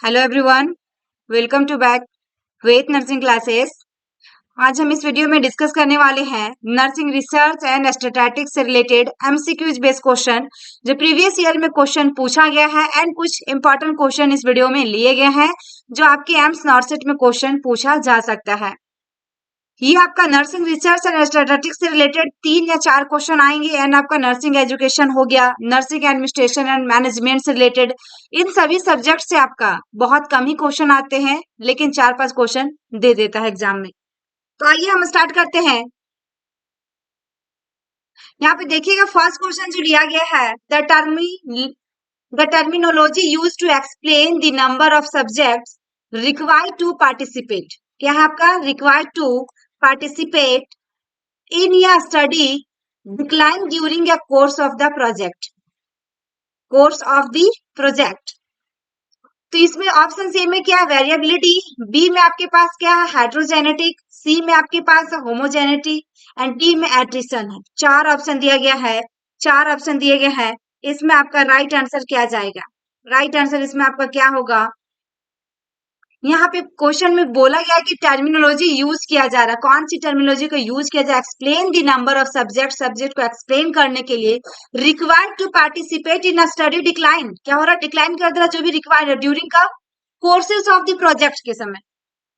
Hello everyone, welcome to back Ved nursing classes. आज हम इस वीडियो में डिस्कस करने वाले हैं नर्सिंग रिसर्च एंड स्टैटिस्टिक्स से रिलेटेड एमसीक्यूज बेस्ड क्वेश्चन जो प्रीवियस ईयर में क्वेश्चन पूछा गया है एंड कुछ इंपॉर्टेंट क्वेश्चन इस वीडियो में लिए गए हैं जो आपके एम्स नॉर्सेट में क्वेश्चन पूछा जा सकता है। ये आपका नर्सिंग रिसर्च एंड स्टैटिस्टिक्स से रिलेटेड 3 या 4 क्वेश्चन आएंगे एंड आपका नर्सिंग एजुकेशन हो गया, नर्सिंग एडमिनिस्ट्रेशन एंड मैनेजमेंट से रिलेटेड। इन सभी सब्जेक्ट से आपका बहुत कम ही क्वेश्चन आते हैं लेकिन 4-5 क्वेश्चन दे देता है एग्जाम में। तो आइए हम स्टार्ट करते हैं। यहाँ पे देखिएगा फर्स्ट क्वेश्चन जो लिया गया है, the terminology use to explain the number of subjects required to participate. क्या है आपका? Required to participate in a study decline during a course of the project। तो इसमें ऑप्शन सी में क्या है? वेरिएबिलिटी। बी में आपके पास क्या है? हाइड्रोजेनेटिक। सी में आपके पास होमोजेनेटिक एंड डी में एट्रिशन है। 4 ऑप्शन दिया गया है, 4 ऑप्शन दिए गए हैं। इसमें आपका राइट आंसर क्या जाएगा? राइट आंसर इसमें आपका क्या होगा? यहाँ पे क्वेश्चन में बोला गया है कि टर्मिनोलॉजी यूज किया जा रहा है। कौन सी टर्मिनोलॉजी को यूज किया जाए? Explain the number of subject को एक्सप्लेन करने के लिए required to participate in a study decline. क्या हो रहा है? डिक्लाइन कर दे रहा जो भी रिक्वायर्ड है ड्यूरिंग का कोर्सेज ऑफ द प्रोजेक्ट के समय।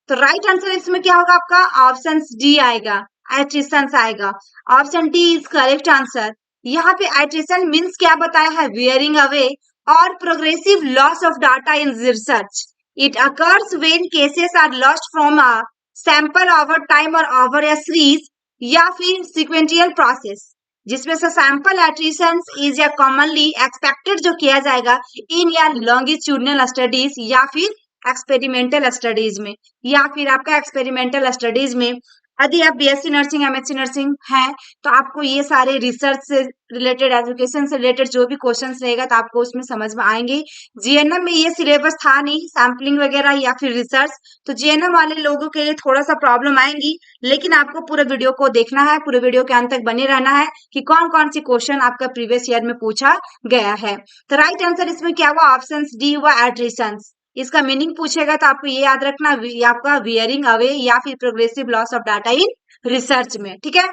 तो राइट आंसर इसमें क्या होगा आपका? ऑप्शन डी आएगा, एट्रिशन आएगा। Option D is correct answer. यहाँ पे एट्रिशन मीन्स क्या बताया है? वेयरिंग अवे और progressive loss of data in research. It occurs when cases are lost from a sample over time or over a series या फिर sequential process, जिसमें से sample attrition is या commonly expected जो किया जाएगा in या longitudinal studies या फिर experimental studies में, या फिर आपका experimental studies में। यदि आप बीएससी नर्सिंग एमएससी नर्सिंग है तो आपको ये सारे रिसर्च से रिलेटेड, एजुकेशन से रिलेटेड जो भी क्वेश्चंस रहेगा तो आपको उसमें समझ में आएंगे। जीएनएम में ये सिलेबस था नहीं, सैम्पलिंग वगैरह या फिर रिसर्च, तो जीएनएम वाले लोगों के लिए थोड़ा सा प्रॉब्लम आएंगी। लेकिन आपको पूरे वीडियो को देखना है, पूरे वीडियो के अंत तक बने रहना है कि कौन कौन सी क्वेश्चन आपका प्रीवियस ईयर में पूछा गया है। तो राइट आंसर इसमें क्या हुआ? ऑप्शन डी हुआ, एट्रिशन। इसका मीनिंग पूछेगा तो आपको ये याद रखना, आपका वियरिंग अवे या फिर progressive loss of data in research में। ठीक है,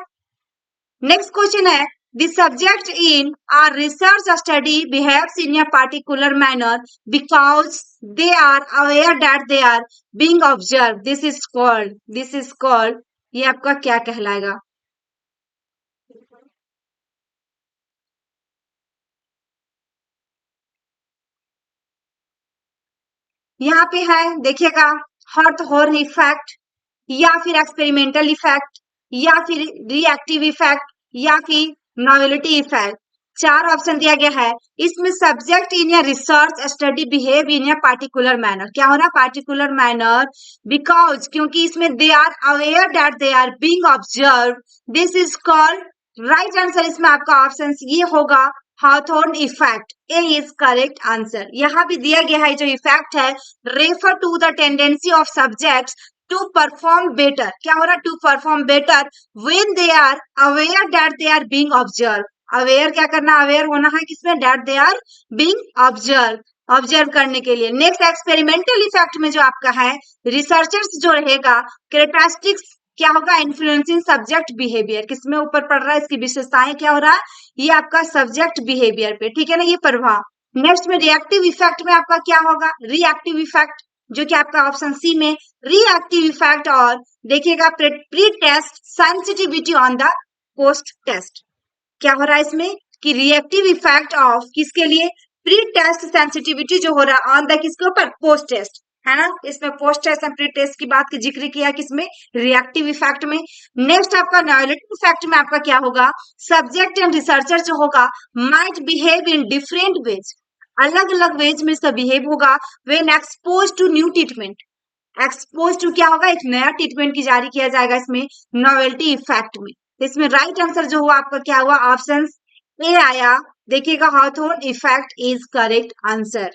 नेक्स्ट क्वेश्चन है, the subject in a research study behaves in a particular manner because they are aware that they are being observed। this is called ये आपका क्या कहलाएगा? यहाँ पे है देखिएगा, हॉर्न इफेक्ट या फिर एक्सपेरिमेंटल इफेक्ट या फिर रिएक्टिव इफेक्ट या फिर नॉवेलिटी इफेक्ट। 4 ऑप्शन दिया गया है। इसमें सब्जेक्ट इन या रिसर्च स्टडी बिहेव इन या पार्टिकुलर मैनर। क्या हो रहा? पार्टिकुलर मैनर बिकॉज, क्योंकि इसमें they are aware that they are being observe. This is called, right answer इसमें आपका ऑप्शन ये होगा, Hawthorne effect. A is correct answer. यहाँ भी दिया गया है जो इफेक्ट है, refer to the tendency of subjects to perform better. क्या हो रहा? To perform better when they are aware that they are being observe. Aware क्या करना? अवेयर होना है किसमें? That they are being observe करने के लिए। नेक्स्ट एक्सपेरिमेंटल इफेक्ट में जो आपका है, रिसर्चर्स जो रहेगा, कैरेक्टरिस्टिक्स क्या होगा? Influencing subject behaviour. किसमें ऊपर पड़ रहा है? इसकी विशेषताएं क्या हो रहा है? ये आपका सब्जेक्ट बिहेवियर पे। ठीक है ना, ये प्रभाव। नेक्स्ट में रिएक्टिव इफेक्ट में आपका क्या होगा? रिएक्टिव इफेक्ट जो कि आपका ऑप्शन सी में रिएक्टिव इफेक्ट। और देखिएगा pre test sensitivity on the post test. क्या हो रहा है इसमें कि रिएक्टिव इफेक्ट ऑफ किसके लिए? प्री टेस्ट सेंसिटिविटी जो हो रहा है ऑन द किसके ऊपर? पोस्ट टेस्ट, है ना। इसमें post test and pre test की बात की जिक्र किया किसमें? रिएक्टिव इफेक्ट में। नेक्स्ट आपका नॉवेलिटी इफेक्ट में आपका क्या होगा? सब्जेक्ट एंड रिसर्चर जो होगा might behave in different ways, अलग अलग वेज में इसका बिहेव होगा when expose to new treatment. Expose to क्या होगा? एक नया ट्रीटमेंट की जारी किया जाएगा इसमें नॉवेल्टी इफेक्ट में। इसमें राइट आंसर जो हुआ आपका क्या हुआ? ऑप्शन ए आया। देखिएगा, Hawthorne effect is correct answer.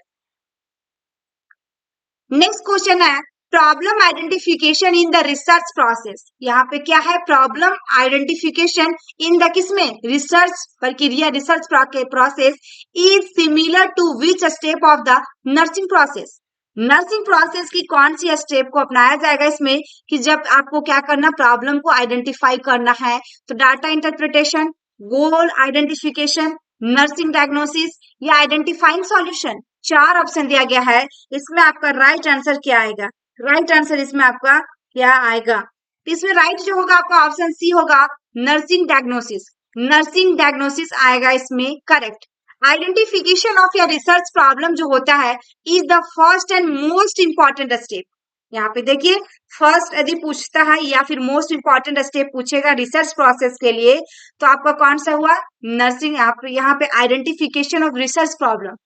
Next question है, problem identification in the research process. यहाँ पे क्या है? प्रॉब्लम आइडेंटिफिकेशन इन द किसमें? रिसर्च प्रक्रिया, research process is similar to which step of the nursing process. Nursing process की कौन सी स्टेप को अपनाया जाएगा इसमें कि जब आपको क्या करना, प्रॉब्लम को आइडेंटिफाई करना है, तो डाटा इंटरप्रिटेशन, गोल आइडेंटिफिकेशन, नर्सिंग डायग्नोसिस या आइडेंटिफाइंग सॉल्यूशन। 4 ऑप्शन दिया गया है, इसमें आपका राइट आंसर क्या आएगा? राइट आंसर इसमें आपका क्या आएगा? इसमें राइट जो होगा आपका ऑप्शन सी होगा, नर्सिंग डायग्नोसिस। नर्सिंग डायग्नोसिस आएगा इसमें करेक्ट। आइडेंटिफिकेशन ऑफ या रिसर्च प्रॉब्लम जो होता है is the first and most important step. यहाँ पे देखिए, फर्स्ट यदि पूछता है या फिर मोस्ट इंपॉर्टेंट स्टेप पूछेगा रिसर्च प्रोसेस के लिए, तो आपका कौन सा हुआ? नर्सिंग। यहाँ पे identification of research problem,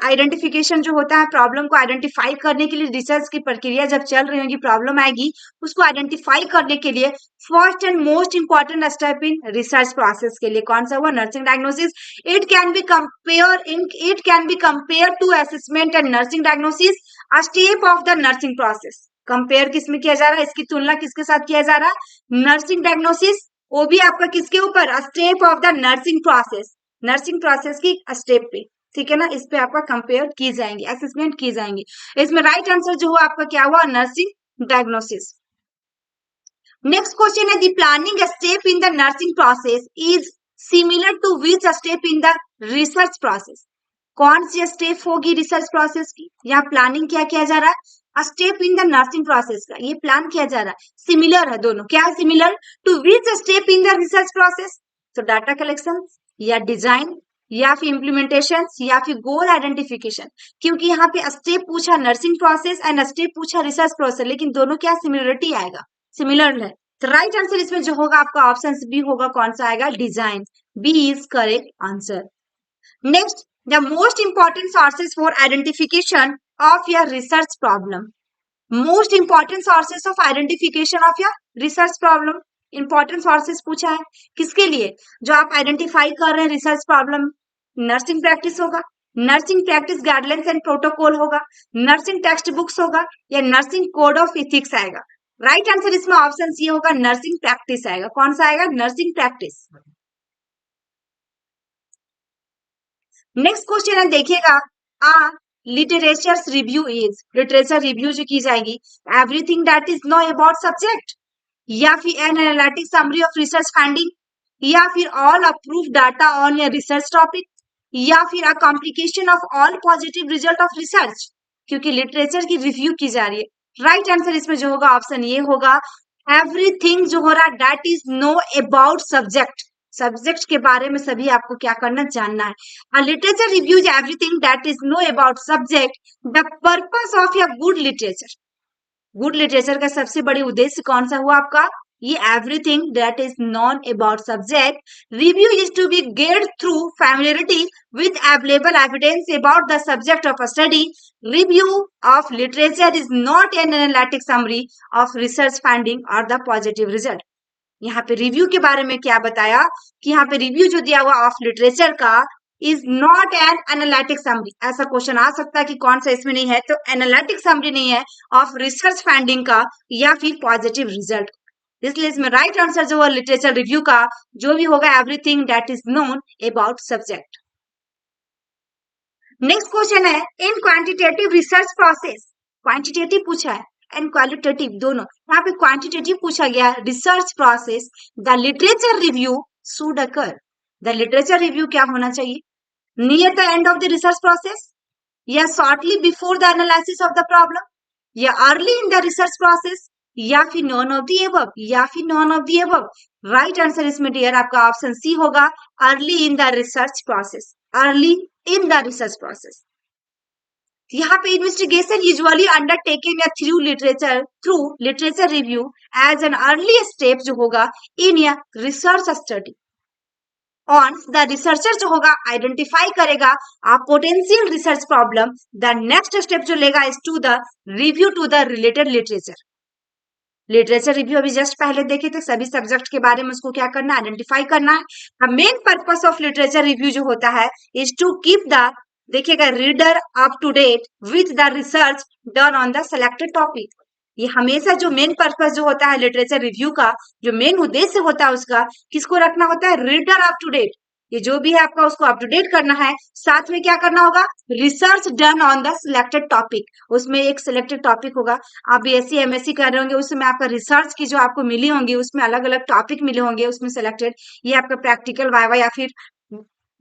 identification जो होता है प्रॉब्लम को आइडेंटिफाई करने के लिए, रिसर्च की प्रक्रिया जब चल रही होगी, प्रॉब्लम आएगी, उसको आइडेंटिफाई करने के लिए first and most important step in research process के लिए कौन सा हुआ? Nursing diagnosis. It can be compare to assessment and nursing diagnosis a step of the nursing process. Compare किसमें किया जा रहा है? इसकी तुलना किसके साथ किया जा रहा है? नर्सिंग डायग्नोसिस, वो भी आपका किसके ऊपर? Step of the nursing process, nursing process की स्टेप पे, ठीक है ना, इस पे आपका कंपेयर की जाएंगी, असेसमेंट की जाएंगी। इसमें राइट आंसर जो हुआ आपका क्या हुआ? Nursing diagnosis. नेक्स्ट क्वेश्चन है, the planning step in the nursing process is similar to which step in the research process. कौन सी स्टेप होगी रिसर्च प्रोसेस की? यहाँ प्लानिंग क्या किया जा रहा है? Step in the nursing process का ये प्लान किया जा रहा है, सिमिलर है दोनों। क्या है similar? To which step in the research process? तो डाटा कलेक्शन या डिजाइन या फिर इम्प्लीमेंटेशन या फिर गोल आइडेंटिफिकेशन। क्योंकि यहाँ पे स्टेप पूछा नर्सिंग प्रोसेस एंड स्टेप पूछा रिसर्च प्रोसेस, लेकिन दोनों क्या सिमिलरिटी आएगा? सिमिलर है। तो राइट आंसर इसमें जो होगा आपका ऑप्शन बी होगा। कौन सा आएगा? Design. B is correct answer. Next, the most important sources for identification of your research problem. Most important sources of identification of your research problem, important sources पूछा है किसके लिए? जो आप आइडेंटिफाई कर रहे हैं रिसर्च प्रॉब्लम, नर्सिंग प्रैक्टिस होगा, nursing practice guidelines and protocol होगा, नर्सिंग टेक्स्ट बुक्स होगा या नर्सिंग कोड ऑफ एथिक्स आएगा। राइट आंसर इसमें ऑप्शन सी होगा, नर्सिंग प्रैक्टिस आएगा। कौन सा आएगा? Nursing practice. नेक्स्ट क्वेश्चन है, देखिएगा, a literature review is, literature review जो की जाएगी, everything that is no about subject, या फिर an analytic summary of research finding, या फिर all approve data on a research topic, या फिर a complication of all positive result of research. क्योंकि लिटरेचर की रिव्यू की जा रही है। राइट आंसर इसमें जो होगा ऑप्शन ये होगा, एवरीथिंग जो हो रहा है that is no about subject, subject के बारे में सभी आपको क्या करना, जानना है। Literature review is everything that is no about subject. The purpose of a good literature, good literature का सबसे बड़ी उद्देश्य कौन सा हुआ आपका? ये everything that is known about subject. Review is to be get through familiarity with available evidence about the subject of study. Review of literature is not an analytic summary of research finding और the positive result. यहाँ पे review के बारे में क्या बताया कि यहाँ पे रिव्यू जो दिया हुआ ऑफ लिटरेचर का is not an analytic summary. ऐसा क्वेश्चन आ सकता है कि कौन सा इसमें नहीं है, तो एनालिटिक समरी नहीं है ऑफ रिसर्च फाइंडिंग का या फिर पॉजिटिव रिजल्ट। इसलिए इसमें राइट आंसर जो है लिटरेचर रिव्यू का जो भी होगा, everything that is known about subject. Next question है, in quantitative research process, quantitative पूछा है एंड क्वालिटेटिव दोनों। यहाँ पे क्वांटिटेटिव पूछा गया, research process the literature review should occur. The literature review क्या होना चाहिए? Near the end of the research process, या shortly before the analysis of the problem, या early in the research process, या फिर नॉन ऑफ द अबव, या फिर none of the above. Right answer इसमें डियर आपका ऑप्शन सी होगा, early in the research process, early in the research process. यहाँ पे इन्वेस्टिगेशन यूजुअली अंडरटेकन या through literature review as an early step जो होगा इन या research study. On the researcher जो होगा आइडेंटिफाई करेगा a potential research problem, the next step जो लेगा is to the review to the related literature. Literature review अभी just पहले देखे थे, सभी सब्जेक्ट के बारे में उसको क्या करना, आइडेंटिफाई करना है। Main purpose of literature review जो होता है इज टू कीप द, देखिएगा, reader up to date with the research done on the selected topic. ये हमेशा जो मेन पर्पस जो होता है लिटरेचर रिव्यू का, जो मेन उद्देश्य होता है उसका, किसको रखना होता है? रीडर अप टू डेट, ये जो भी है आपका उसको अप टू डेट करना है। साथ में क्या करना होगा, research done on the selected topic, उसमें एक सिलेक्टेड टॉपिक होगा। आप बीएससी एमएससी कर रहे होंगे, उसमें आपका रिसर्च की जो आपको मिली होंगी उसमें अलग अलग टॉपिक मिले होंगे उसमें सिलेक्टेड, ये आपका प्रैक्टिकल वाइवा या फिर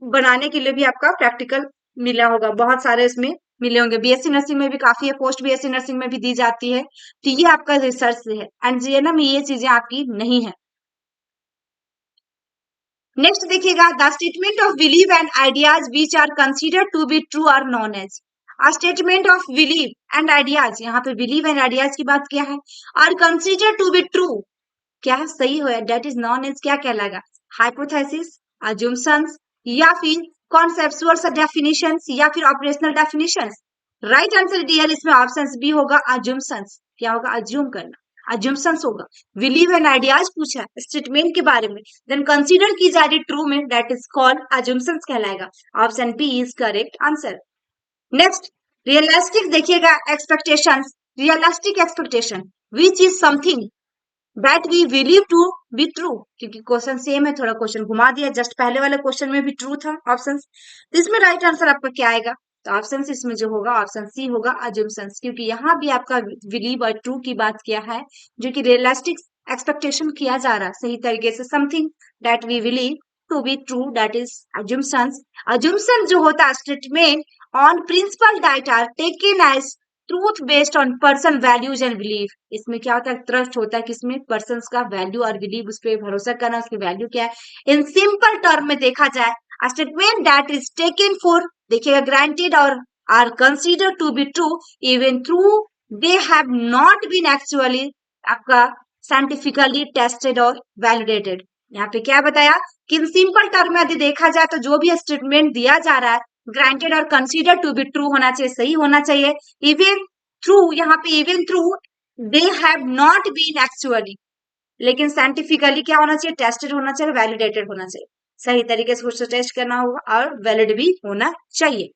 बनाने के लिए भी आपका प्रैक्टिकल मिला होगा, बहुत सारे इसमें मिले होंगे। बीएससी नर्सिंग में भी काफी है, पोस्ट बीएससी नर्सिंग में भी दी जाती है। तो ये आपका रिसर्च है, एंड जीएनएम में ये चीजें आपकी नहीं है। नेक्स्ट देखिएगा, the statement of belief and ideas which are considered to be true are known as. A statement of belief and ideas, यहाँ पे बिलीव एंड आइडियाज की बात किया है, are considered to be true, क्या सही हो, डेट इज नॉन एज क्या कहलाएगा, हाइपोथेसिस, अजम्पशंस, या फिर कॉन्सेप्चुअल डेफिनेशंस, या फिर operational definitions. Right answer dear इसमें ऑप्शन बी होगा, अजम्पशंस। क्या होगा, अज्यूम करना, अजम्पशंस होगा। बिलीव एंड आइडियाज पूछा है स्टेटमेंट के बारे में, देन कंसीडर की जा रही ट्रू में, दैट इज कॉल्ड अजम्पशंस कहलाएगा। Option B is correct answer. Next, realistic देखिएगा, expectations, realistic expectation which is something that we believe to be true, क्योंकि क्वेश्चन सेम है, थोड़ा क्वेश्चन घुमा दिया, जस्ट पहले वाले क्वेश्चन में भी ट्रू था ऑप्शन, तो इसमें राइट आंसर आपका क्या आएगा, तो ऑप्शन इसमें जो होगा ऑप्शन सी होगा, अजम्पशंस, क्योंकि यहाँ भी आपका बिलीव और ट्रू की बात किया है, जो कि रियलिस्टिक एक्सपेक्टेशन किया जा रहा है सही तरीके से, something that we believe to be true, that is assumptions. Assumption जो होता है statement on principle that are taken as truth based on person values and belief, इसमें क्या होता है, ट्रस्ट होता है किसमें, पर्सन का वैल्यू और बिलीव, उस पर भरोसा करना, उसकी वैल्यू क्या है। इन सिंपल टर्म में देखा जाए, statement that is taken for, देखिएगा, ग्रांटेड और are consider to be true even through they have not been actually आपका साइंटिफिकली टेस्टेड और वैलिडेटेड। यहाँ पे क्या बताया कि इन सिंपल टर्म में यदि देखा जाए तो जो भी स्टेटमेंट दिया जा रहा है ग्रांटेड और कंसीडर टू बी ट्रू होना चाहिए, सही होना चाहिए। इवन थ्रू, यहाँ पे even through they have not been actually, लेकिन साइंटिफिकली क्या होना चाहिए, टेस्टेड होना चाहिए, वैलिडेटेड होना चाहिए, सही तरीके से उसको टेस्ट करना होगा और वैलिड भी होना चाहिए।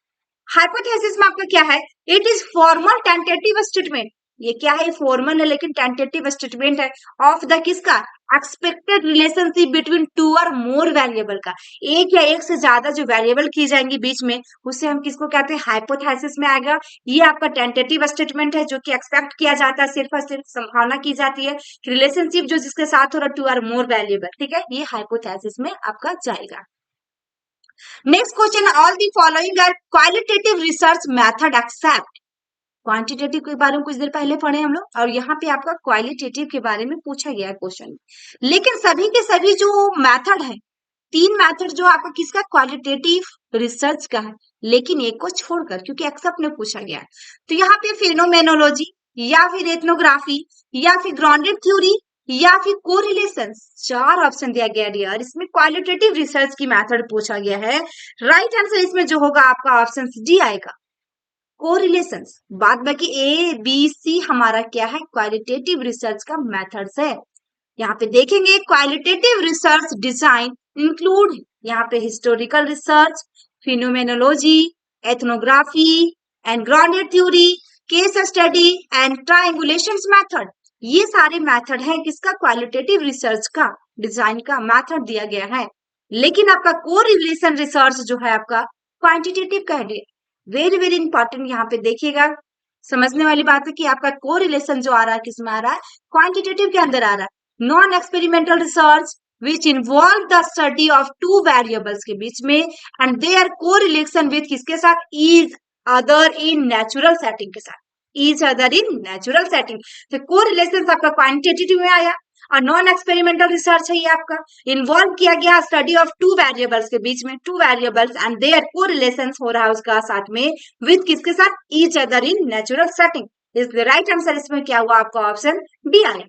हाइपोथेसिस में आपका क्या है, it is formal tentative statement, ये क्या है, फॉर्मल है लेकिन टेंटेटिव स्टेटमेंट है, ऑफ द किसका, एक्सपेक्टेड रिलेशनशिप बिटवीन टू और मोर वेरिएबल का, एक या एक से ज्यादा जो वेरिएबल की जाएंगी बीच में, उससे हम किसको कहते हैं, हाइपोथेसिस में आएगा। ये आपका टेंटेटिव स्टेटमेंट है जो कि एक्सपेक्ट किया जाता है, सिर्फ और सिर्फ संभावना की जाती है, रिलेशनशिप जो जिसके साथ हो रहा टू और मोर वेरिएबल, ठीक है, ये हाइपोथेसिस में आपका जाएगा। Next question, all the following are qualitative research method except, quantitative के बारे में कुछ देर पहले पढ़े हम लोग, और यहाँ पे आपका क्वालिटेटिव के बारे में पूछा गया है क्वेश्चन, लेकिन सभी के सभी जो मेथड है, तीन मेथड जो आपका किसका, क्वालिटेटिव रिसर्च का है, लेकिन एक को छोड़कर, क्योंकि एक्सेप्ट में पूछा गया है, तो यहाँ पे फेनोमेनोलॉजी या फिर एथनोग्राफी या फिर ग्राउंडेड थ्योरी या फिर कोरिलेशन, चार ऑप्शन दिया गया डियर, इसमें क्वालिटेटिव रिसर्च की मेथड पूछा गया है। राइट आंसर इसमें जो होगा आपका ऑप्शन डी आएगा, कोरिलेशंस। बाद बाकी ए बी सी हमारा क्या है, क्वालिटेटिव रिसर्च का मेथड्स है। यहाँ पे देखेंगे क्वालिटेटिव रिसर्च डिजाइन इंक्लूड, यहाँ पे historical research, phenomenology, ethnography and grounded theory, case study and triangulation method, ये सारे मेथड हैं किसका, क्वालिटेटिव रिसर्च का, डिजाइन का मेथड दिया गया है। लेकिन आपका कोरिलेशन रिसर्च जो है आपका क्वांटिटेटिव कह दिया, वेरी वेरी इंपॉर्टेंट, यहाँ पे देखिएगा, समझने वाली बात है कि आपका कोरिलेशन जो आ रहा है किसमें आ रहा है, क्वांटिटेटिव के अंदर आ रहा है। Non experimental research which involve the study of two variables के बीच में एंड देयर कोरिलेशन विथ किसके साथ, is other in natural setting के साथ, is other in natural setting, तो कोरिलेशन आपका क्वांटिटेटिव में आया। और नॉन एक्सपेरिमेंटल रिसर्च है ये आपका, इन्वॉल्व किया गया स्टडी ऑफ टू वेरिएबल्स के बीच में, two variables and their correlation हो रहा है उसका साथ में विथ किसके साथ, each other in natural setting, इसलिए राइट आंसर इसमें क्या हुआ आपका ऑप्शन डी आया।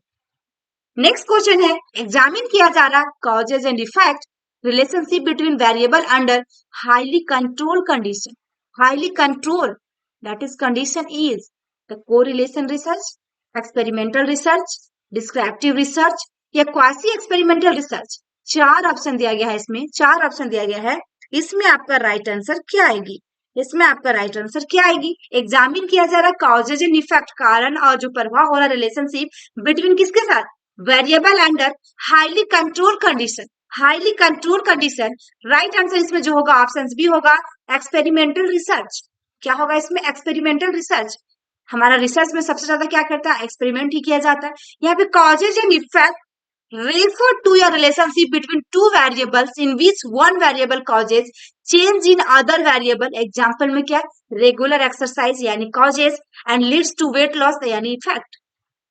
नेक्स्ट क्वेश्चन है, एग्जामिन किया जा रहा causes and effect relationship between variable under highly control condition, highly control that is condition is the correlation research, experimental research, descriptive research या क्वासी एक्सपेरिमेंटल रिसर्च, चार option दिया गया है, इसमें चार ऑप्शन दिया गया है, इसमें आपका राइट आंसर क्या आएगी, इसमें आपका राइट आंसर क्या आएगी, एग्जामिन किया जा रहा कॉजेज एंड इफेक्ट, कारण और जो प्रभाव हो रहा रिलेशनशिप बिटवीन किसके साथ, variable under highly control condition, highly control condition, right answer इसमें जो होगा ऑप्शन बी होगा, एक्सपेरिमेंटल रिसर्च। क्या होगा इसमें? Experimental research. हमारा रिसर्च में सबसे ज्यादा क्या करता है? एक्सपेरिमेंट ही किया जाता है। यहाँ पे causes and effect refer to a relationship between two variables in which one variable causes change in other variable। Example में क्या? रेगुलर एक्सरसाइज यानी causes and leads to weight loss यानी effect.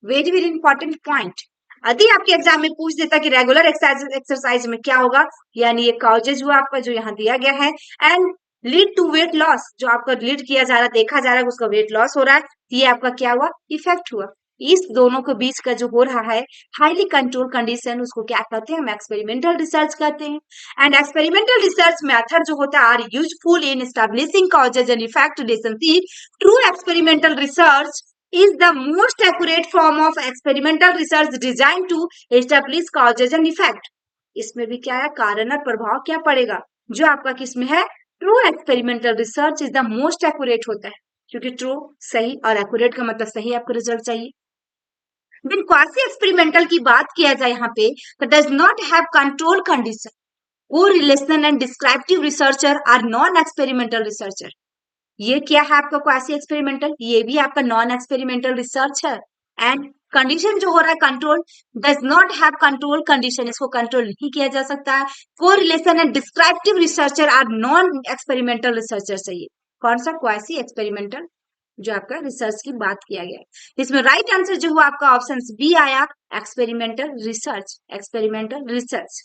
Very very important point. यदि आपके exam में पूछ देता कि रेगुलर एक्सरसाइज में क्या होगा, यानी ये कॉजेज हुआ आपका जो यहाँ दिया गया है, and lead to weight loss, जो आपका लीड किया जा रहा है, देखा जा रहा है उसका वेट लॉस हो रहा है, ये आपका क्या हुआ? इफेक्ट हुआ। इस दोनों के बीच का जो हो रहा है हाईली कंट्रोल कंडीशन, उसको क्या कहते हैं? हम एक्सपेरिमेंटल रिसर्च कहते हैं। एंड एक्सपेरिमेंटल रिसर्च मेथड जो होता है are useful in establishing causes and effect relationship. True experimental research is the most accurate form of experimental research designed to establish causes and effect। इसमें भी क्या है? कारण और प्रभाव क्या पड़ेगा? जो आपका किसमें है? True experimental research is the most accurate होता है, क्योंकि ट्रू सही और एक्यूरेट का मतलब सही आपको रिजल्ट चाहिए। देन क्वासी एक्सपेरिमेंटल की बात किया जाए यहाँ पे, तो does not have control condition, correlation and descriptive researcher are non experimental researcher. ये क्या है आपका क्वासी एक्सपेरिमेंटल? ये भी आपका नॉन एक्सपेरिमेंटल रिसर्च है। एंड कंडीशन जो हो रहा है control, does not have control condition, इसको कंट्रोल नहीं किया जा सकता है। Correlation and descriptive researcher are non experimental researcher चाहिए। कौन सा? क्वासी एक्सपेरिमेंटल जो आपका रिसर्च की बात किया गया है। इसमें राइट आंसर जो हुआ आपका ऑप्शन बी आया, experimental research. Experimental research.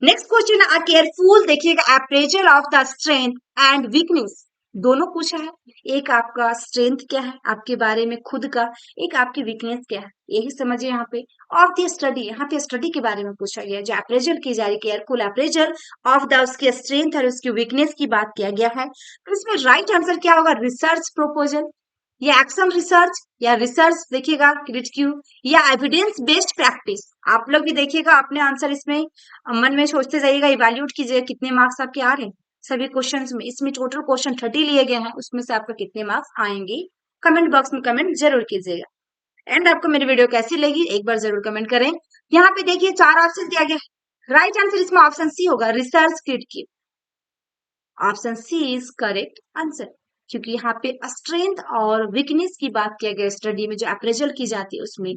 Next question, a careful देखिएगा, appraisal of the strength and weakness दोनों पूछा है। एक आपका स्ट्रेंथ क्या है आपके बारे में खुद का, एक आपकी वीकनेस क्या है, यही समझिए यहाँ पे। ऑफ द स्टडी, यहाँ पे स्टडी के बारे में पूछा गया, जो अप्रेजल की जा रही, केयरफुल अप्रेजल ऑफ द उसकी स्ट्रेंथ और उसकी वीकनेस की बात किया गया है। तो इसमें राइट आंसर क्या होगा? रिसर्च प्रोपोजल, या एक्शन रिसर्च, या रिसर्च देखिएगा क्रिटिक्यू, या एविडेंस बेस्ड प्रैक्टिस। आप लोग भी देखिएगा अपने आंसर इसमें मन में सोचते जाइएगा, इवैल्यूएट कीजिएगा कितने मार्क्स आपके आ रहे हैं सभी क्वेश्चंस में। इसमें टोटल क्वेश्चन 30 लिए गए हैं, उसमें से आपका कितने मार्क्स आएंगे कमेंट बॉक्स में कमेंट जरूर कीजिएगा। एंड आपको मेरी वीडियो कैसी लगी एक बार जरूर कमेंट करें। यहाँ पे देखिए 4 ऑप्शन दिया गया है, राइट आंसर इसमें ऑप्शन सी होगा, research critique. Option C is correct answer, क्योंकि यहाँ पे स्ट्रेंथ और वीकनेस की बात किया गया स्टडी में जो अप्रेजल की जाती है उसमें।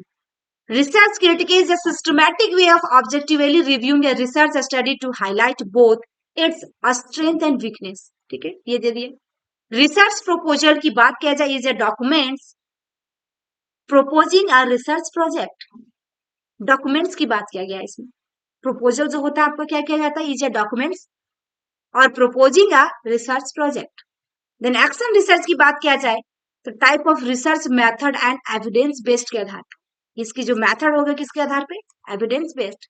Research critic is a systematic way of objectively reviewing a research study to highlight both its strength and weakness। ठीक है, ये दे दिए। रिसर्च प्रपोजल की बात किया जाए, is a documents प्रोपोजिंग a research project. Documents की बात किया गया है इसमें। प्रपोजल जो होता है आपका क्या किया जाता है? इज अ डॉक्यूमेंट्स और proposing a research project. Then action research की बात किया जाए तो type of research method and evidence based के आधार पर, इसकी जो मेथड होगा किसके आधार पे? Evidence based.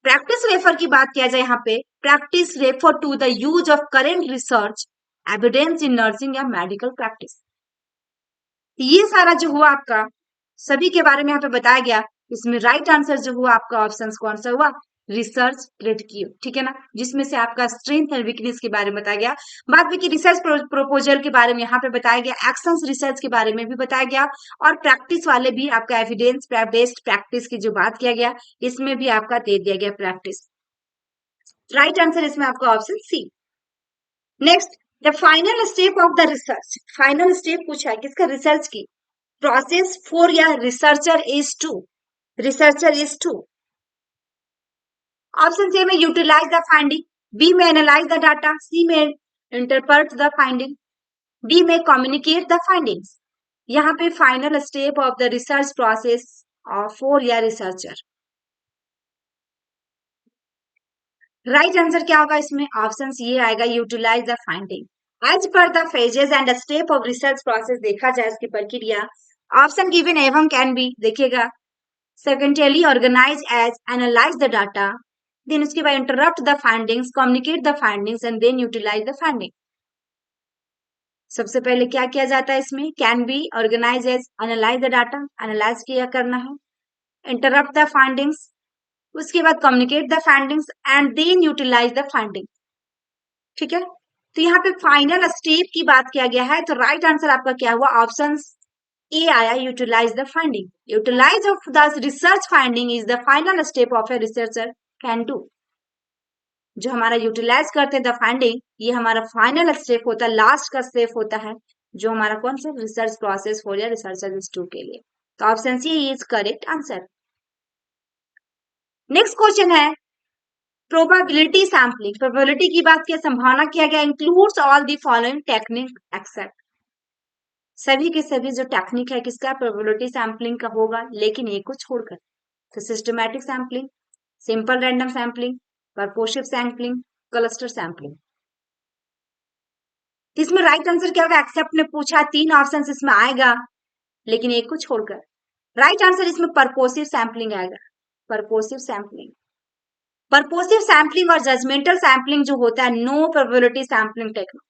प्रैक्टिस रेफर की बात किया जाए यहाँ पे, practice refer to the use of current research evidence in nursing या मेडिकल प्रैक्टिस। ये सारा जो हुआ आपका सभी के बारे में यहाँ पे बताया गया। इसमें राइट आंसर जो हुआ आपका ऑप्शन कौन सा हुआ? रिसर्च क्रिटिक्यू। ठीक है ना, जिसमें से आपका स्ट्रेंथ और वीकनेस के बारे में बताया गया। बाद में कि रिसर्च प्रोपोजल के बारे में यहाँ पे बताया गया, एक्शंस रिसर्च के बारे में भी बताया गया, और प्रैक्टिस वाले भी आपका एविडेंस बेस्ड प्रैक्टिस की जो बात किया गया इसमें भी आपका दे दिया गया प्रैक्टिस। राइट आंसर इसमें आपका option C. Next, the final step of the research. Final step पूछा है किसका? रिसर्च की। Process for a researcher is to, researcher is to. Option C में यूटिलाइज द फाइंडिंग, बी में एनालाइज द डाटा, सी में interpret the finding, D में communicate the findings. यहाँ पे final step of the research process for a researcher. Right answer क्या होगा इसमें? Option ये आएगा, utilise the finding as per the phases and step of research process. देखा जाए इसकी प्रक्रिया, ऑप्शन गिवन एवं कैन बी देखिएगा। Secondly organise as analyse the data, then उसके बाद interrupt the findings, communicate the findings and then utilise the finding. सबसे पहले क्या किया जाता है इसमें? Can be, organise as, analyse the data, analyse किया करना है, इंटरप्ट द फाइंडिंग्स, उसके बाद communicate the findings and then utilise the finding. ठीक है, तो यहाँ पे फाइनल स्टेप की बात किया गया है, तो राइट आंसर आपका क्या हुआ? ऑप्शन ए आया utilise the finding. Utilise of the research finding is the final step of a researcher can do. जो हमारा यूटिलाइज करते हैं द फाइंडिंग, ये हमारा फाइनल स्टेप होता है, लास्ट का स्टेप होता है, जो हमारा कौन सा रिसर्च प्रोसेस हो या रिसर्चर टू के लिए। तो option C is correct answer. Next question है प्रोबेबिलिटी सैम्पलिंग। प्रोबेबिलिटी की बात किया, संभावना किया गया, includes all the following technique except. सभी के सभी जो टेक्निक है किसका, प्रोबेबिलिटी सैम्पलिंग का होगा, लेकिन एक को छोड़कर। तो systematic sampling, simple random sampling, purposive sampling, cluster sampling. इसमें राइट आंसर क्या होगा, एक्सेप्ट ने पूछा, 3 ऑप्शन इसमें आएगा, लेकिन एक को छोड़कर। राइट आंसर इसमें परपोसिव सैम्पलिंग आएगा। परपोसिव सैम्पलिंग, परपोसिव सैम्पलिंग और जजमेंटल सैम्पलिंग जो होता है, no probability sampling technique.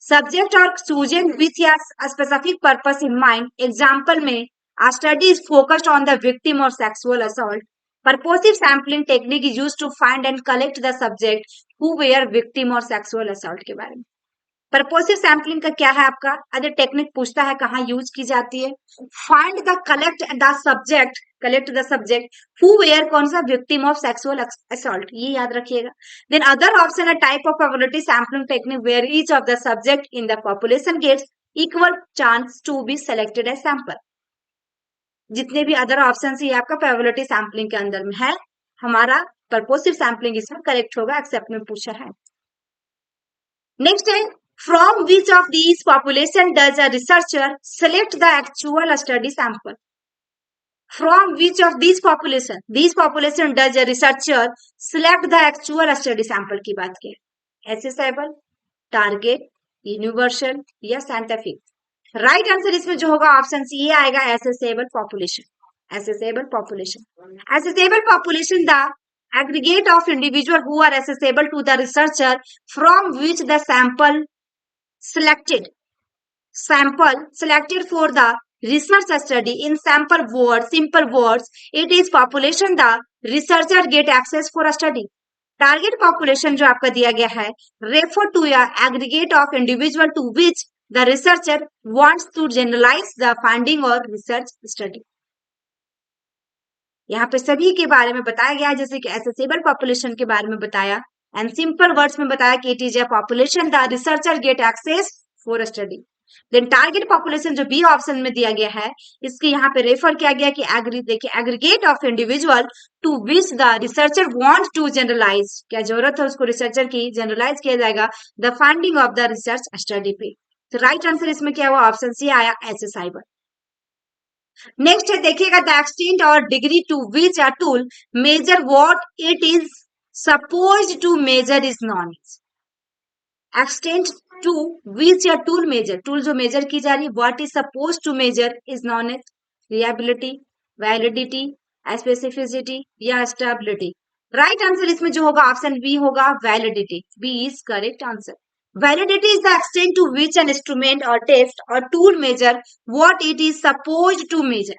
Subject और chosen with a specific purpose in mind. Example में a study is focused on the victim or sexual assault. Purposive sampling technique is used to find and collect the subject who were victim or sexual assault के बारे में। पर्पोसिव sampling का क्या है आपका, अगर technique पूछता है कहाँ यूज की जाती है, find the collect the subject, collect the subject who were, कौन सा, विक्टिम ऑफ सेक्सुअल असॉल्ट, ये याद रखिएगा। देन अदर ऑप्शन है type of probability sampling technique where each of the subject in the population gets equal chance to be selected as sample. जितने भी other option है आपका प्रोबेबिलिटी सैम्पलिंग के अंदर में है, हमारा पर्पोसिव सैम्पलिंग इसमें करेक्ट होगा, एक्सेप्ट में पूछा है। नेक्स्ट है from which of these population does a researcher select the actual study sample? From which of these population does a researcher select the actual study sample की बात की, accessible, target, universal या scientific। Right answer इसमें जो होगा option C ये आएगा, accessible population। accessible population, accessible population the aggregate of individual who are accessible to the researcher from which the sample selected for the research study in simple words it is population the researcher get access for a study। Target population जो आपका दिया गया है, refer to a aggregate of individual to which the researcher wants to generalise the finding और research study. यहाँ पे सभी के बारे में बताया गया है, जैसे कि एसेसेबल पॉपुलेशन के बारे में बताया एंड सिंपल वर्ड्स में बताया कि it is a population the researcher get access for study. Then target population जो बी ऑप्शन में दिया गया है, इसके यहाँ पे रेफर किया गया कि aggregate of individual to which the researcher want to generalise, क्या जरूरत है उसको रिसर्चर की, जनरलाइज किया जाएगा the finding of the research study पे। तो राइट आंसर इसमें क्या हुआ, ऑप्शन सी आया, एसेसाइबल। नेक्स्ट है देखिएगा द एक्सटेंट और degree to which a tool measure what it is supposed to measure is known as. Extent to which a tool measure, tool जो मेजर की जा रही है, what is supposed to measure is known as reliability, validity, specificity या stability. Right answer इसमें जो होगा option B होगा, validity. B is correct answer. Validity is the extent to which an instrument or test or tool measure what it is supposed to measure.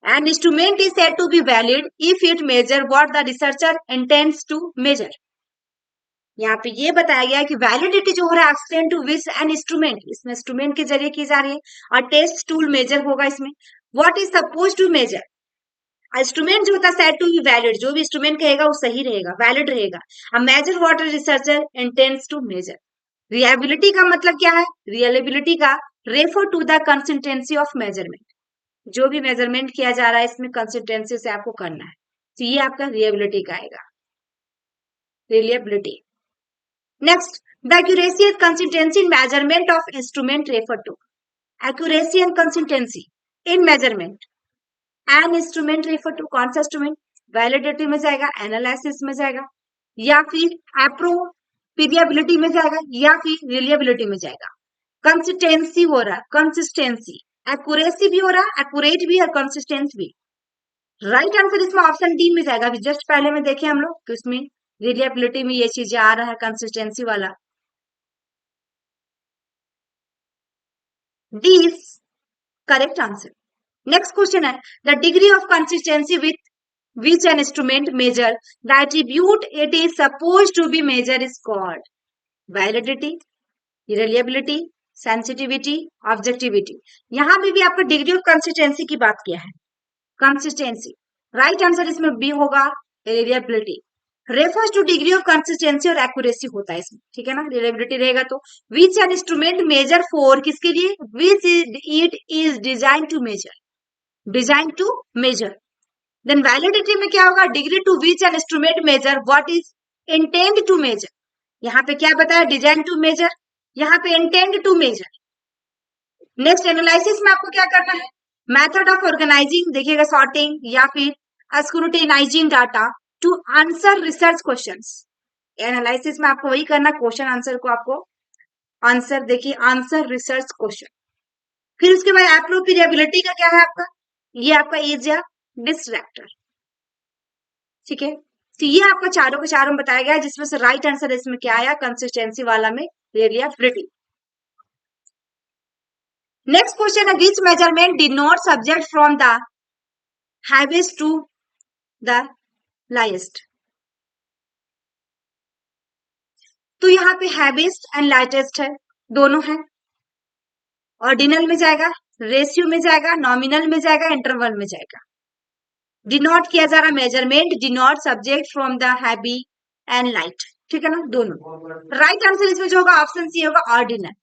An instrument is said to be valid if it measure what the researcher intends to measure. यहाँ पे ये बताया गया है कि validity जो हो रहा है extent to which an instrument, इसमें इंस्ट्रूमेंट के जरिए की जा रही है, और टेस्ट टूल मेजर होगा इसमें what is suppose to measure. Instrument जो होता है सेड टू बी वैलिड, जो भी इंस्ट्रूमेंट कहेगा वो सही रहेगा, वैलिड रहेगा। अब measure what researcher intends to measure. Reliability का मतलब क्या है, रिलायबिलिटी का refer to the consistency of measurement, जो भी मेजरमेंट किया जा रहा है इसमें कंसिस्टेंसी से आपको करना है, तो ये आपका रिलायबिलिटी का आएगा, reliability. Next the accuracy and consistency in measurement of instrument refer to. Accuracy and consistency in measurement an instrument refer to, कौन सा इंस्ट्रूमेंट, वैलिडिटी में जाएगा, एनालिसिस में जाएगा, या फिर एप्रोप्रिएबिलिटी में जाएगा, या फिर रिलायबिलिटी में जाएगा। कंसिस्टेंसी हो रहा है, कंसिस्टेंसी, एक्यूरेसी भी हो रहा है, एक्यूरेट भी और कंसिस्टेंट भी। राइट आंसर इसमें ऑप्शन डी में जाएगा। अभी जस्ट पहले में देखे हम लोग तो इसमें रिलायबिलिटी में ये चीजें आ रहा है, कंसिस्टेंसी वाला। D is correct answer. Next question है the degree of consistency with which an instrument measure the attribute it is supposed to be measure is called validity, reliability, sensitivity, objectivity. यहाँ भी आपका डिग्री ऑफ कंसिस्टेंसी की बात किया है, consistency. Right answer इसमें B होगा, reliability. Refers to degree of consistency और एक्यूरेसी होता है इसमें, ठीक है ना। रिलायबिलिटी रहेगा तो which an instrument measure for, किसके लिए, which it is design to measure, design to measure. Then validity में क्या होगा, degree to which an instrument measure what is intend to measure. यहाँ पे क्या बताया, डिजाइन टू मेजर, यहाँ पे intend to major. Next analysis में आपको क्या करना है, मेथड ऑफ ऑर्गेनाइजिंग, देखिएगा सॉर्टिंग या फिर scrutinising data to answer research questions. Analysis में आपको वही करना, क्वेश्चन आंसर को आपको आंसर, देखिए आंसर रिसर्च क्वेश्चन। फिर उसके बाद एप्रोप्रिएबिलिटी का क्या है आपका, ये आपका इज या डिस्ट्रैक्टर, ठीक है। तो ये आपका चारों के चारों बताया गया है, जिसमें से राइट आंसर इसमें क्या आया, कंसिस्टेंसी वाला में रिलायबिलिटी। नेक्स्ट क्वेश्चन है, which measurement denote subject from the highest to the lightest. तो यहाँ पे हैवीएस्ट एंड लाइटेस्ट है, दोनों है। ऑर्डिनल में जाएगा, रेशियो में जाएगा, नॉमिनल में जाएगा, इंटरवल में जाएगा। डिनोट किया जा रहा measurement, denote subject from the heavy and light, ठीक है ना, दोनों। राइट आंसर इसमें जो होगा ऑप्शन सी होगा, ordinal.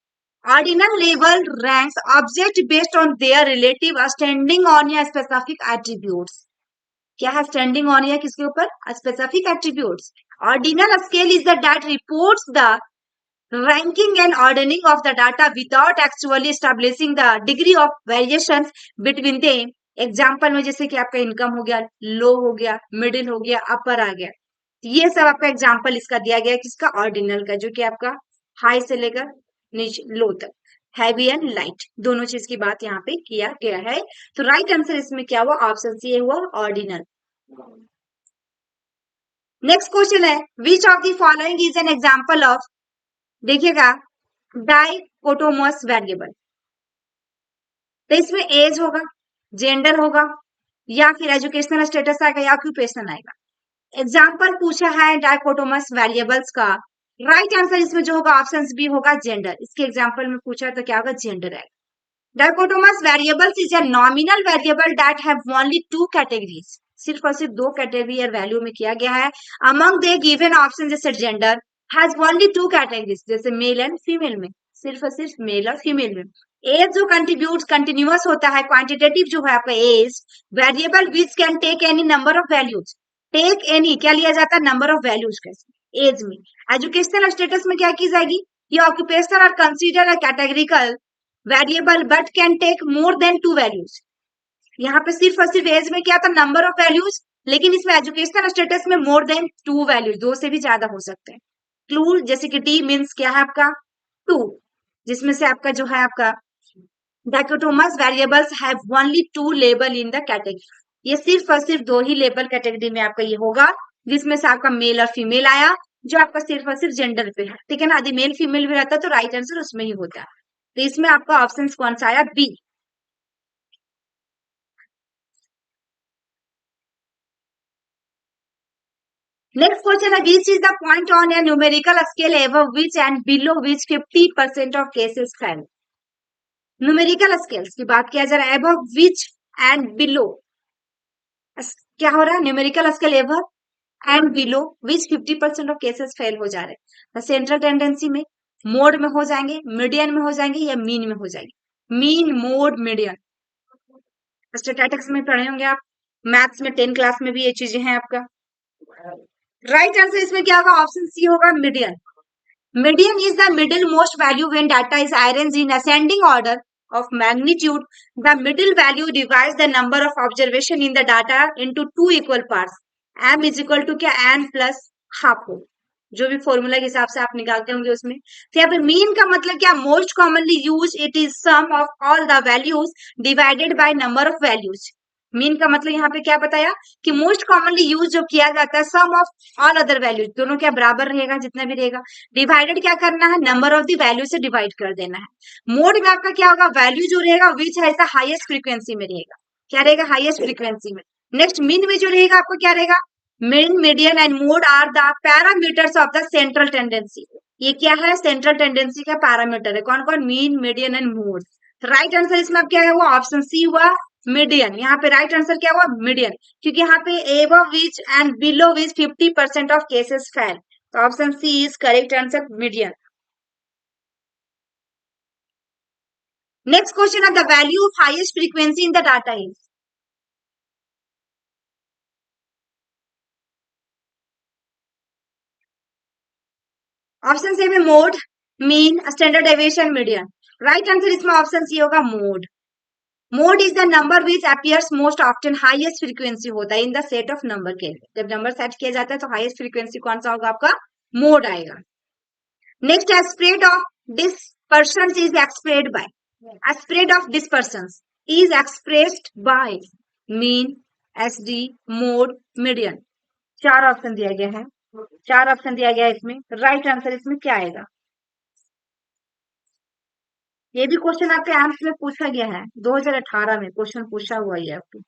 Ordinal label ranks object based on their relative standing on या specific attributes। क्या है standing on या किसके ऊपर, specific attributes। Ordinal scale is the that reports the ranking and ordering of the data without actually establishing the degree of variations between them। Example में जैसे कि आपका इनकम हो गया, लो हो गया, मिडिल हो गया, अपर आ गया, ये सब आपका एग्जाम्पल इसका दिया गया, किसका, ऑर्डिनल का, जो कि आपका हाई से लेकर नीचे लो तक, हैवी एंड लाइट, दोनों चीज की बात यहाँ पे किया गया है। तो राइट आंसर इसमें क्या हुआ, ऑप्शन सी हुआ, ऑर्डिनल। नेक्स्ट क्वेश्चन है, which of the following is an example of, देखिएगा, डाइकोटोमस वेरिएबल। तो इसमें एज होगा, जेंडर होगा, या फिर एजुकेशनल स्टेटस आएगा, या ऑक्यूपेशन आएगा। एग्जाम्पल पूछा है डाइकोटोमस वेरिएबल्स का, राइट आंसर इसमें जो होगा ऑप्शन बी होगा, जेंडर। इसके एग्जाम्पल में पूछा तो क्या होगा, जेंडर है। Dichotomous variables is a nominal variable that have only two categories, सिर्फ और सिर्फ दो कैटेगरी और वैल्यू में किया गया है। अमंग दे गिवन ऑप्शन, जैसे gender has only two categories, जैसे मेल एंड फीमेल में, सिर्फ और सिर्फ मेल और फीमेल में। एज जो कंट्रीब्यूट कंटिन्यूअस होता है, क्वांटिटेटिव जो है आपका age, variable which can take any number of values, take any क्या लिया जाता है, नंबर ऑफ वैल्यूज कैसे एज में। एजुकेशनल स्टेटस में क्या की जाएगी, ये ऑक्यूपेशनल और consider categorical variable but can take more than two values. यहाँ पे सिर्फ और सिर्फ एज में क्या था, नंबर ऑफ वैल्यूज, लेकिन इसमें एजुकेशनल स्टेटस में मोर देन टू वैल्यूज, दो से भी ज्यादा हो सकते हैं। क्लू जैसे कि टी मीन्स क्या है आपका, टू, जिसमें से आपका जो है आपका dichotomous variables have only two label in the category, ये सिर्फ और सिर्फ दो ही लेबल कैटेगरी में आपका ये होगा, जिसमें से आपका मेल और फीमेल आया, जो आपका सिर्फ और सिर्फ जेंडर पे है, ठीक है ना। यदि मेल फीमेल भी रहता तो राइट आंसर उसमें ही होता। तो इसमें आपका ऑप्शन कौन सा आया, बी। नेक्स्ट क्वेश्चन है, which is the point on A numerical scale above which and below which 50% of cases fail. Numerical scales की बात किया जा रहा है, एबव विच एंड बिलो, क्या हो रहा है, numerical scale above and below which 50% of cases fail हो जा रहे हैं। सेंट्रल टेंडेंसी में, मोड में हो जाएंगे, मीडियन में हो जाएंगे, या मीन में हो जाएंगे, मीन मोड मीडियन। स्टैटिस्टिक्स में पढ़े होंगे आप, मैथ्स में 10 क्लास में भी ये चीजें हैं आपका। राइट आंसर इसमें क्या होगा, ऑप्शन सी होगा, median. Median is the middle most value when data is arranged in ascending order of magnitude. The middle value divides the number of observation in the data into two equal parts. M is equal to क्या, n plus half हो, जो भी formula के हिसाब से आप निकालते होंगे उसमें। तो यहाँ पे मीन का मतलब क्या, most commonly use, it is sum of all the values divided by number of values. Mean का मतलब यहाँ पे क्या बताया कि मोस्ट कॉमनली यूज जो किया जाता है, सम ऑफ ऑल अदर वैल्यूज, दोनों क्या बराबर रहेगा, जितना भी रहेगा, डिवाइडेड क्या करना है, नंबर ऑफ द वैल्यू से डिवाइड कर देना है। मोड में आपका क्या होगा, वैल्यू जो रहेगा विच है हाईएस्ट फ्रीक्वेंसी में रहेगा, क्या रहेगा, हाईएस्ट फ्रीक्वेंसी में। नेक्स्ट मीन में जो रहेगा आपको क्या रहेगा, mean median and mode are the parameters of the central tendency. ये क्या है? सेंट्रल टेंडेंसी का पैरामीटर है। कौन कौन? Mean, median and mode. Right answer इसमें अब क्या है? वो ऑप्शन सी हुआ, मीडियन। यहाँ पे राइट आंसर क्या हुआ? मीडियन, क्योंकि यहाँ पे above which and below which 50% of cases fell, तो option C is correct answer, median. Next question है, the value of highest frequency in the data is. Option C में mode, mean, standard deviation, median. Right answer इसमें option C होगा, mode. Mode is the number which appears most often, highest frequency होता है in the set of number के लिए। जब number set किया जाता है तो हाईएस्ट फ्रीक्वेंसी कौन सा होगा? आपका मोड आएगा। नेक्स्ट है, spread of dispersions is expressed by, a spread of dispersions is expressed by mean, SD, mode, median। चार ऑप्शन दिया गया है, चार ऑप्शन दिया गया है इसमें। राइट आंसर इसमें क्या आएगा? ये भी क्वेश्चन आपके एम्स में पूछा गया है, 2018 में क्वेश्चन पूछा हुआ है आपको।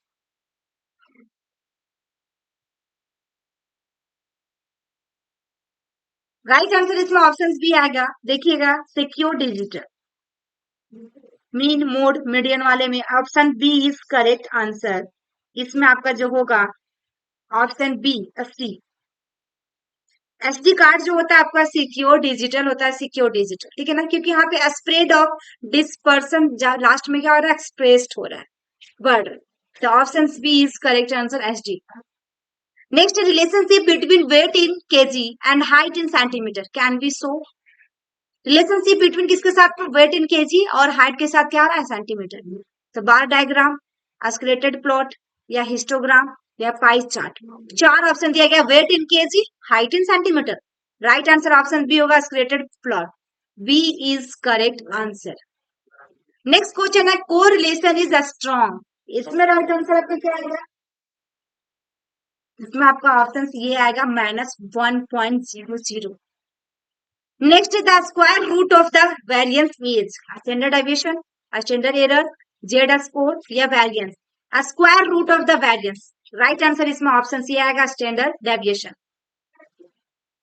राइट आंसर इसमें ऑप्शंस भी आएगा, देखिएगा, secure digital, mean, mode, median वाले में option B is correct answer. इसमें आपका जो होगा option B, C. SD card जो होता है आपका सिक्योर डिजिटल होता है, सिक्योर डिजिटल, ठीक है ना, क्योंकि यहाँ पे स्प्रेड ऑफ डिस्पर्सन लास्ट में क्या हो रहा है? एक्सप्रेस्ड हो रहा है, बढ़ रहा है। तो option B is correct answer, SD. Next, relationship between weight in kg and height in centimeter can be show. Relationship between किसके साथ? वेट इन केजी और हाइट के साथ क्या आ रहा है? सेंटीमीटर। तो बार डायग्राम, एस्केलेटेड प्लॉट, या हिस्टोग्राम, या पाई चार्ट। चार ऑप्शन दिया गया, weight in kg, height in centimeter. Right answer option B होगा, escalated plot. B is correct answer. Next question है, कोरिलेशन इज स्ट्रॉन्ग। इसमें राइट आंसर आपका क्या आएगा? इसमें आपका ऑप्शन ये आएगा, -1.00। Next, the square root of the variance is standard deviation, standard error, Z score, या variance. Square root of the variance, right answer इसमें ऑप्शन सी आएगा, स्टैंडर्ड डेविएशन।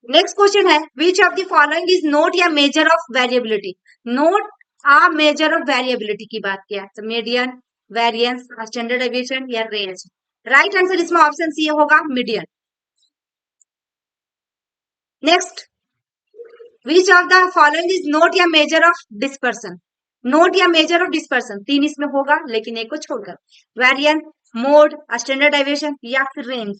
नेक्स्ट क्वेश्चन है, which of the following is not a measure of variability. Not a measure of variability की बात किया तो median, variance, standard deviation, या range. Right answer इसमें ऑप्शन सी होगा, median. Next, which of the following is not a measure of dispersion. Note a measure of dispersion, तीन इसमें होगा लेकिन एक को छोड़कर, वेरियंस, मोड, स्टैंडर्ड डेविएशन, या फिर रेंज।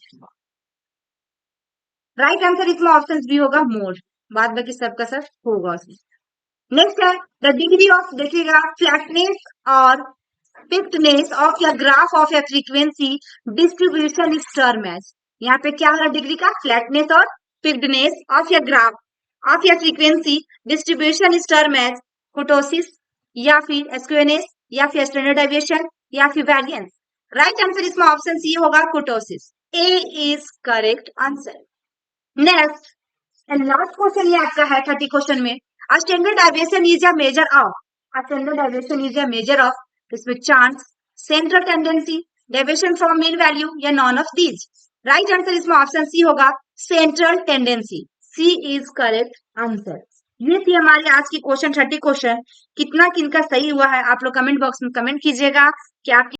राइट आंसर इसमें ऑप्शन बी होगा, मोड। बाद बाकी सबका सब होगा उसमें। नेक्स्ट है, द डिग्री ऑफ, देखिएगा, फ्लैटनेस और peakedness of a graph of a frequency distribution is term as. यहाँ पे क्या हो रहा है? डिग्री का फ्लैटनेस और peakedness of a graph of a frequency distribution is term as kurtosis, या फिर स्क्वेनेस, या फिर स्टैंडर्ड डेविएशन, या फिर वेरिएंस। राइट आंसर इसमें ऑप्शन सी होगा, kurtosis. A is correct answer. Next and last question ये आपका है 30 क्वेश्चन में, standard deviation is a measure of, standard deviation is a measure of, इसमें chance, central tendency, deviation from mean value, या none of these. Right answer इसमें option C होगा, central tendency. C is correct answer. ये थी हमारी आज की question 30 question. कितना किनका सही हुआ है आप लोग कमेंट बॉक्स में कमेंट कीजिएगा कि आप